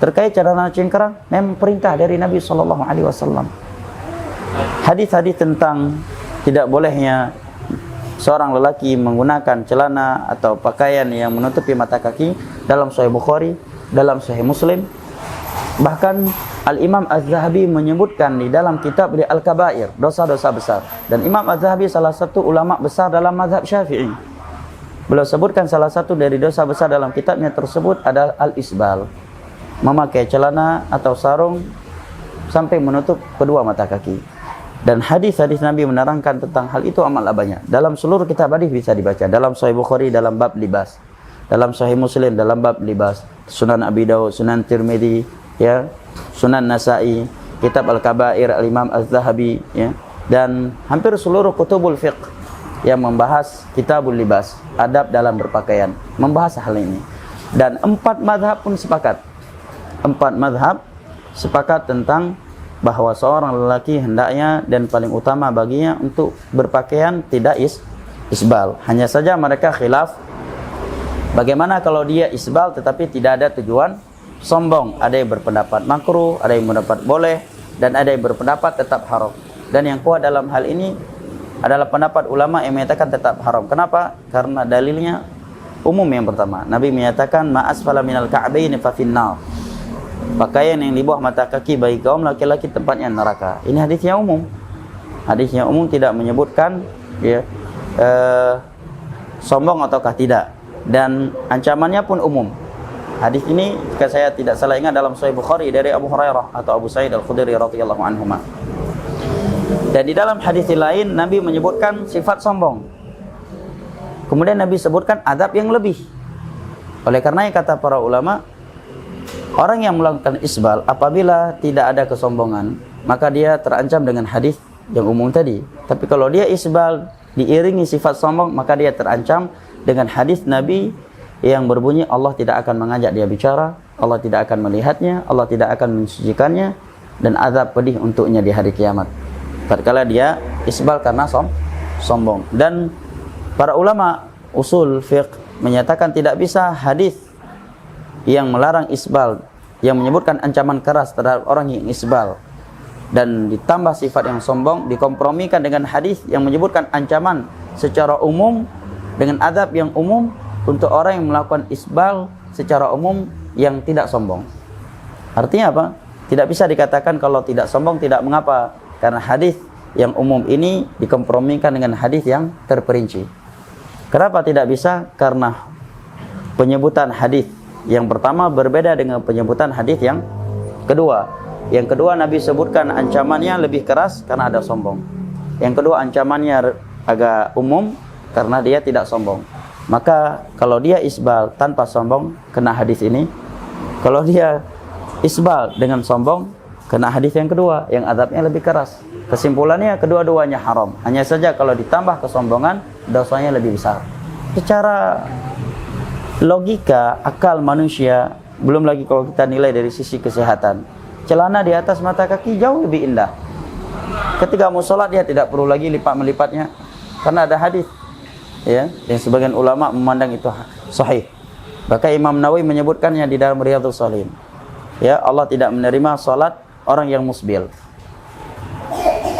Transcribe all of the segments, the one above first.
Terkait celana cingkrang, memang perintah dari Nabi SAW. Hadis-hadis tentang tidak bolehnya seorang lelaki menggunakan celana atau pakaian yang menutupi mata kaki dalam Sahih Bukhari, dalam Sahih Muslim. Bahkan Al-Imam Az-Zahabi menyebutkan di dalam kitab di Al-Kabair, dosa-dosa besar. Dan Imam Az-Zahabi salah satu ulama besar dalam mazhab Syafi'i. Beliau sebutkan salah satu dari dosa besar dalam kitabnya tersebut adalah al-isbal, memakai celana atau sarung sampai menutup kedua mata kaki. Dan hadis-hadis Nabi menerangkan tentang hal itu amatlah banyak. Dalam seluruh kitab hadis bisa dibaca. Dalam Sahih Bukhari dalam bab libas, dalam Sahih Muslim dalam bab libas, Sunan Abi Dawud, Sunan Tirmidzi, ya, Sunan Nasa'i, kitab Al-Kabair Al-Imam Az-Zahabi, ya, dan hampir seluruh kutubul fiqh yang membahas kitabul libas, adab dalam berpakaian, membahas hal ini. Dan 4 mazhab pun sepakat. 4 mazhab sepakat tentang bahwa seorang lelaki hendaknya dan paling utama baginya untuk berpakaian tidak isbal. Hanya saja mereka khilaf bagaimana kalau dia isbal tetapi tidak ada tujuan sombong. Ada yang berpendapat makruh, ada yang berpendapat boleh, dan ada yang berpendapat tetap haram. Dan yang kuat dalam hal ini adalah pendapat ulama yang menyatakan tetap haram. Kenapa? Karena dalilnya umum. Yang pertama, Nabi menyatakan ma'asfala minal ka'baini fa finnar. Pakaian yang di bawah mata kaki bagi kaum laki-laki tempatnya neraka. Ini hadisnya umum. Hadisnya umum, tidak menyebutkan ya sombong ataukah tidak. Dan ancamannya pun umum. Hadis ini jika saya tidak salah ingat dalam Sahih Bukhari dari Abu Hurairah atau Abu Sa'id Al-Khudri radhiyallahu anhuma. Dan di dalam hadis lain Nabi menyebutkan sifat sombong. Kemudian Nabi sebutkan adab yang lebih. Oleh karena kata para ulama, orang yang melakukan isbal apabila tidak ada kesombongan, maka dia terancam dengan hadis yang umum tadi. Tapi kalau dia isbal diiringi sifat sombong, maka dia terancam dengan hadis Nabi yang berbunyi Allah tidak akan mengajak dia bicara, Allah tidak akan melihatnya, Allah tidak akan mensucikannya, dan azab pedih untuknya di hari kiamat tatkala dia isbal karena sombong. Dan para ulama usul fiqh menyatakan tidak bisa hadis yang melarang isbal, yang menyebutkan ancaman keras terhadap orang yang isbal dan ditambah sifat yang sombong, dikompromikan dengan hadis yang menyebutkan ancaman secara umum dengan azab yang umum untuk orang yang melakukan isbal secara umum yang tidak sombong. Artinya apa? Tidak bisa dikatakan kalau tidak sombong tidak mengapa, karena hadis yang umum ini dikompromikan dengan hadis yang terperinci. Kenapa tidak bisa? Karena penyebutan hadis yang pertama berbeda dengan penyebutan hadis yang kedua. Yang kedua Nabi sebutkan ancamannya lebih keras karena ada sombong. Yang kedua ancamannya agak umum karena dia tidak sombong. Maka kalau dia isbal tanpa sombong kena hadis ini. Kalau dia isbal dengan sombong kena hadis yang kedua yang azabnya lebih keras. Kesimpulannya kedua-duanya haram. Hanya saja kalau ditambah kesombongan dosanya lebih besar. Secara logika akal manusia, belum lagi kalau kita nilai dari sisi kesehatan, celana di atas mata kaki jauh lebih indah. Ketika mau sholat dia tidak perlu lagi lipat-melipatnya karena ada hadis, ya, yang sebagian ulama memandang itu sahih. Bahkan Imam Nawawi menyebutkannya di dalam Riyadhus Shalihin. Ya, Allah tidak menerima sholat orang yang musbil.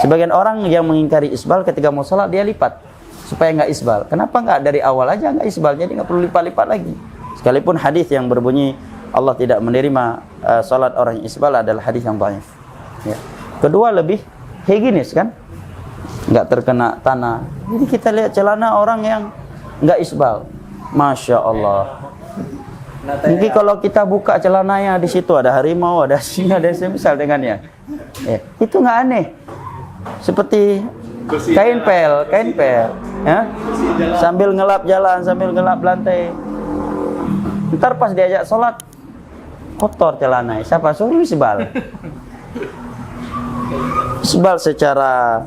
Sebagian orang yang mengingkari isbal ketika mau sholat dia lipat supaya nggak isbal. Kenapa nggak dari awal aja nggak isbal, jadi nggak perlu lipat-lipat lagi. Sekalipun hadis yang berbunyi Allah tidak menerima sholat orang yang isbal adalah hadis yang dhaif. Ya. Kedua lebih higienis kan, nggak terkena tanah. Jadi kita lihat celana orang yang nggak isbal, masya Allah. Jadi kalau kita buka celananya di situ ada harimau, ada singa, ada semisal dengannya, ya, itu nggak aneh. Seperti kain pel, ya, sambil ngelap jalan, sambil ngelap lantai. Ntar pas diajak sholat kotor celana, siapa suruh isbal? Isbal secara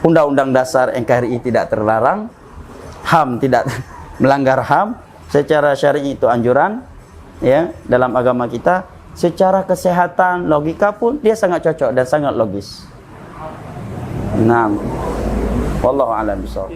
Undang-Undang Dasar NKRI tidak terlarang, HAM tidak melanggar HAM, secara syar'i itu anjuran, ya, dalam agama kita. Secara kesehatan, logika pun dia sangat cocok dan sangat logis. Naam. Wallahu a'lam bishawab.